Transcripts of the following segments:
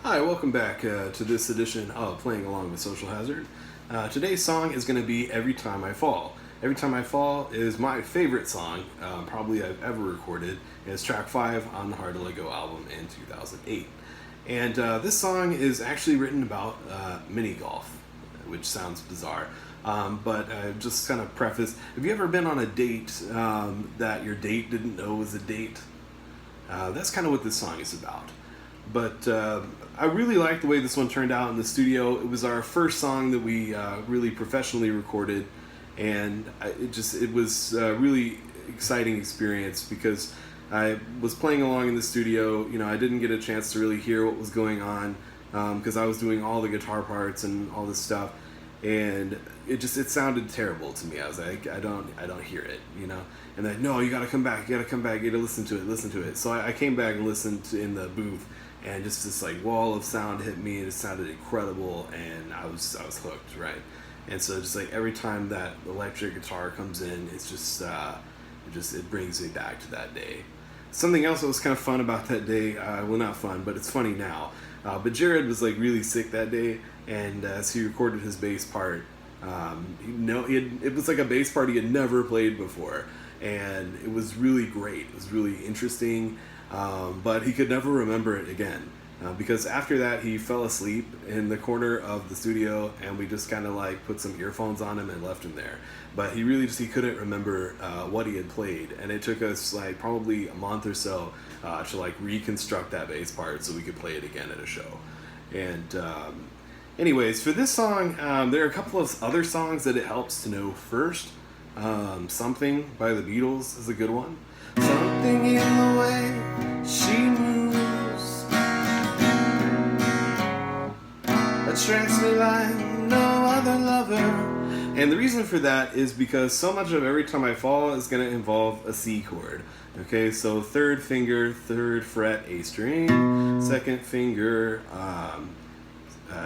Hi, welcome back to this edition of Playing Along with Social Hazard. Today's song is going to be Every Time I Fall. Every Time I Fall is my favorite song, probably I've ever recorded. It's track 5 on the Hard to Let Go album in 2008. And this song is actually written about mini golf, which sounds bizarre. But just kind of preface, have you ever been on a date that your date didn't know was a date? That's kind of what this song is about. But I really like the way this one turned out in the studio. It was our first song that we really professionally recorded, and it was a really exciting experience because I was playing along in the studio. You know, I didn't get a chance to really hear what was going on because I was doing all the guitar parts and all this stuff, and it sounded terrible to me. I was like, I don't hear it, you know. And then, no, you gotta come back, you gotta listen to it. So I came back and listened in the booth, and just this like wall of sound hit me, and it sounded incredible, and I was hooked, right? And so just like every time that electric guitar comes in, it's it brings me back to that day. Something else that was kind of fun about that day, well, not fun, but it's funny now. But Jared was like really sick that day, and as he recorded his bass part, it was like a bass part he had never played before, and it was really great. It was really interesting, but he could never remember it again. Because after that, he fell asleep in the corner of the studio, and we just kind of like put some earphones on him and left him there. But he couldn't remember what he had played, and it took us like probably a month or so to like reconstruct that bass part so we could play it again at a show. And anyways, for this song, there are a couple of other songs that it helps to know first. Something by the Beatles is a good one. Something in the way she moves attracts me like no other lover. And the reason for that is because so much of Every Time I Fall is going to involve a C chord. Okay, so third finger, 3rd fret, A string, second finger,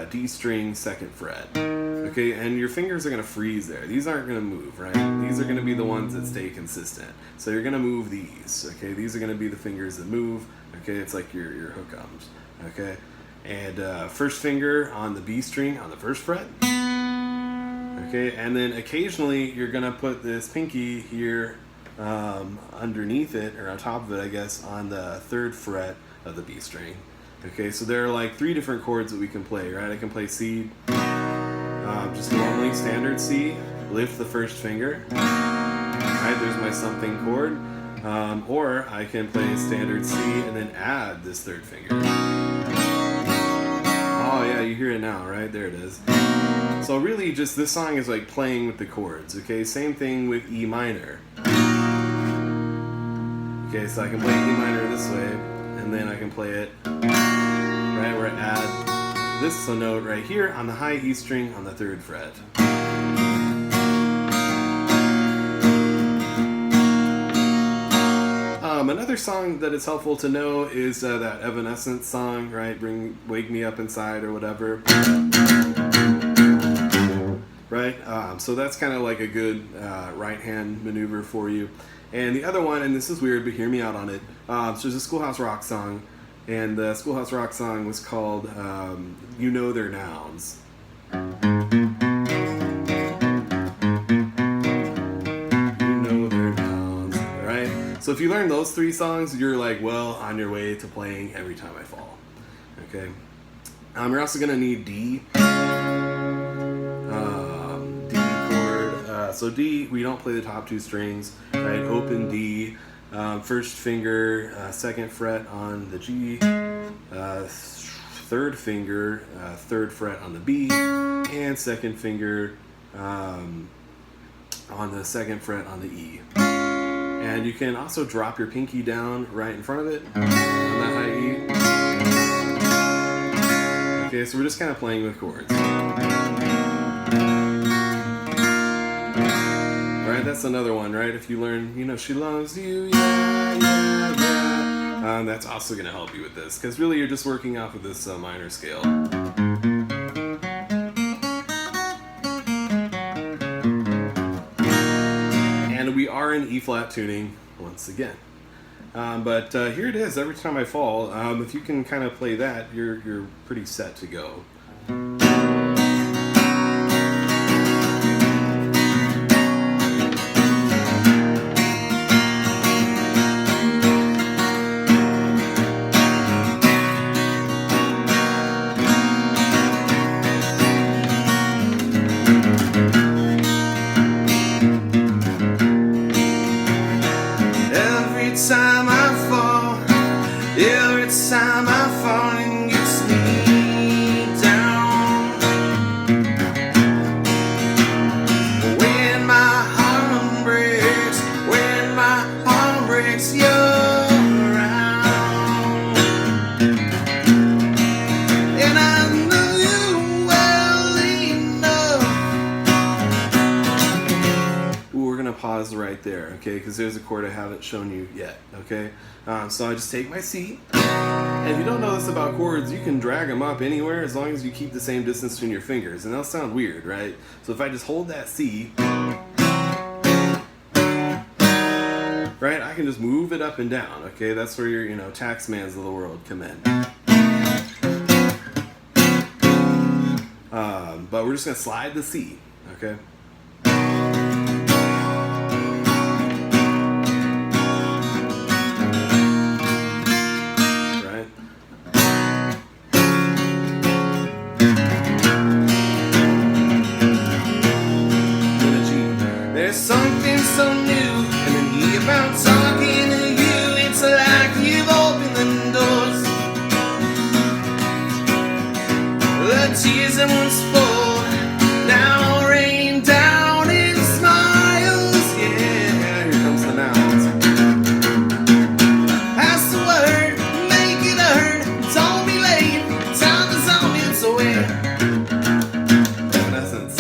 D string, 2nd fret. Okay, and your fingers are going to freeze there. These aren't going to move, right? These are going to be the ones that stay consistent. So you're going to move these. Okay, these are going to be the fingers that move. Okay, it's like your hookums. Okay, and first finger on the B string on the 1st fret. Okay, and then occasionally you're going to put this pinky here underneath it, or on top of it, I guess, on the 3rd fret of the B string. Okay, so there are like 3 different chords that we can play, right? I can play C, just normally standard C, lift the 1st finger, right? There's my something chord, or I can play standard C and then add this 3rd finger. Oh yeah, you hear it now, right? There it is. So really, just this song is like playing with the chords. Okay, same thing with E minor. Okay, so I can play E minor this way, and then I can play it right where I add this note right here on the high E string on the 3rd fret. Another song that is helpful to know is that Evanescence song, right? Wake Me Up Inside or whatever. Right? So that's kind of like a good right hand maneuver for you. And the other one, and this is weird, but hear me out on it. So there's a Schoolhouse Rock song, and the Schoolhouse Rock song was called You Know Their Nouns. You know their nouns, right? So if you learn those 3 songs, you're like well on your way to playing Every Time I Fall. Okay? You're also going to need D. So D, we don't play the top 2 strings, right? Open D, 1st finger, 2nd fret on the G, 3rd finger, 3rd fret on the B, and 2nd finger on the 2nd fret on the E. And you can also drop your pinky down right in front of it on that high E. Okay, so we're just kind of playing with chords. Right, that's another one, right? If you learn, you know, she loves you, yeah, yeah, yeah. That's also going to help you with this, because really you're just working off of this minor scale. And we are in E flat tuning once again. But here it is, Every Time I Fall. If you can kind of play that, you're pretty set to go. Every time I fall, every time I fall, and gets me down. When my heart breaks, you're around. And I know you well enough. Ooh, we're gonna pause right there, okay? Because there's a chord I haven't shown you yet, okay? So I just take my C. And if you don't know this about chords, you can drag them up anywhere as long as you keep the same distance between your fingers. And that'll sound weird, right? So if I just hold that C, right, I can just move it up and down, okay? That's where your, taxmans of the world come in. But we're just gonna slide the C, okay? There's something so new and then he about talking to you. It's like you've opened the doors. The tears that once fall now rain down in smiles. Yeah, here comes the nouns. Pass the word, make it heard. Don't be late, time is on its way. In essence.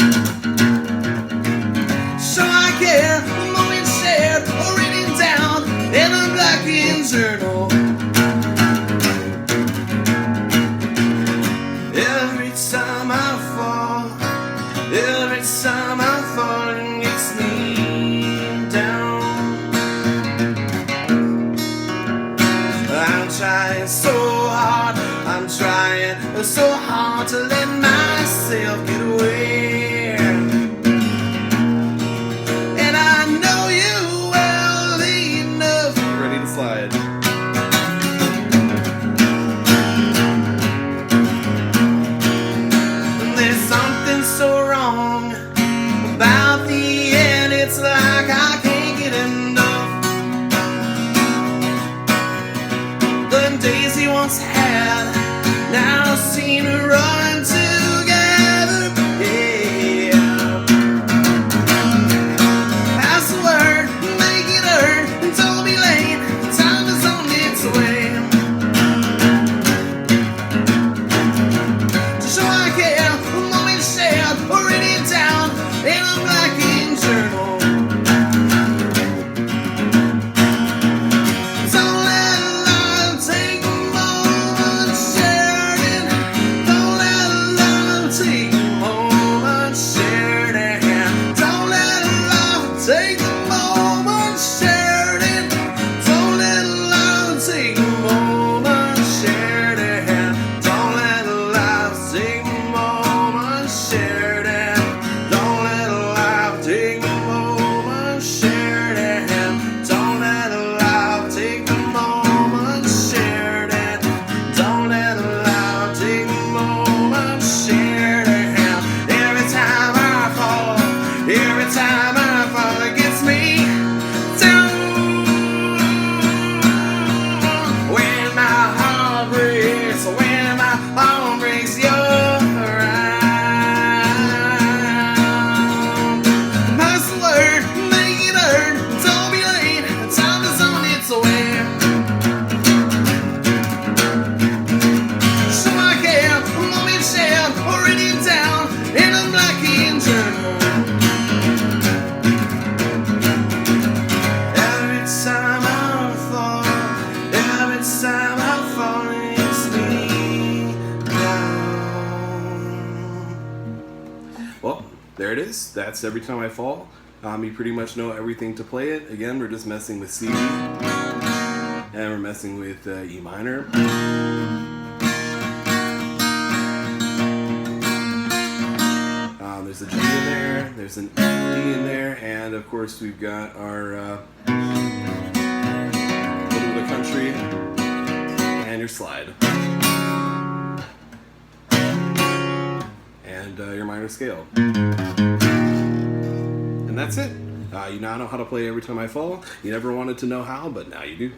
The moment shared or written down in a blackened journal. Every time I fall, it gets me down. I'm trying so hard to let myself get away. Slide. There's something so wrong about the end. It's like I can't get enough. The days he once had now seem to run together. Yeah. Pass the word, make it heard, and don't be late. Time is on its way. To show I care, a moment shared or written down in a blackened journal. Don't let love take a moment shared in. Don't let love take a moment shared in. Don't let love take a moment shared in. Take a moment, share it. Don't let life take a moment, share it. Don't let life take a moment, share it. Don't let life take a moment, share it. Don't let life take a moment, share it. Every time I fall, it gets me down. When my heart breaks, you're around. Pass the word, make it heard. Don't be late, time is on its way. So I care, a moment shared or written down in a blackened journal. Every time I fall, it's me down. Well, there it is. That's Every Time I Fall. You pretty much know everything to play it. Again, we're just messing with C. and we're messing with E minor. There's a G in there, there's an D in there, and of course we've got our little bit of country and your slide. And your minor scale. And that's it. You now know how to play Every Time I Fall. You never wanted to know how, but now you do.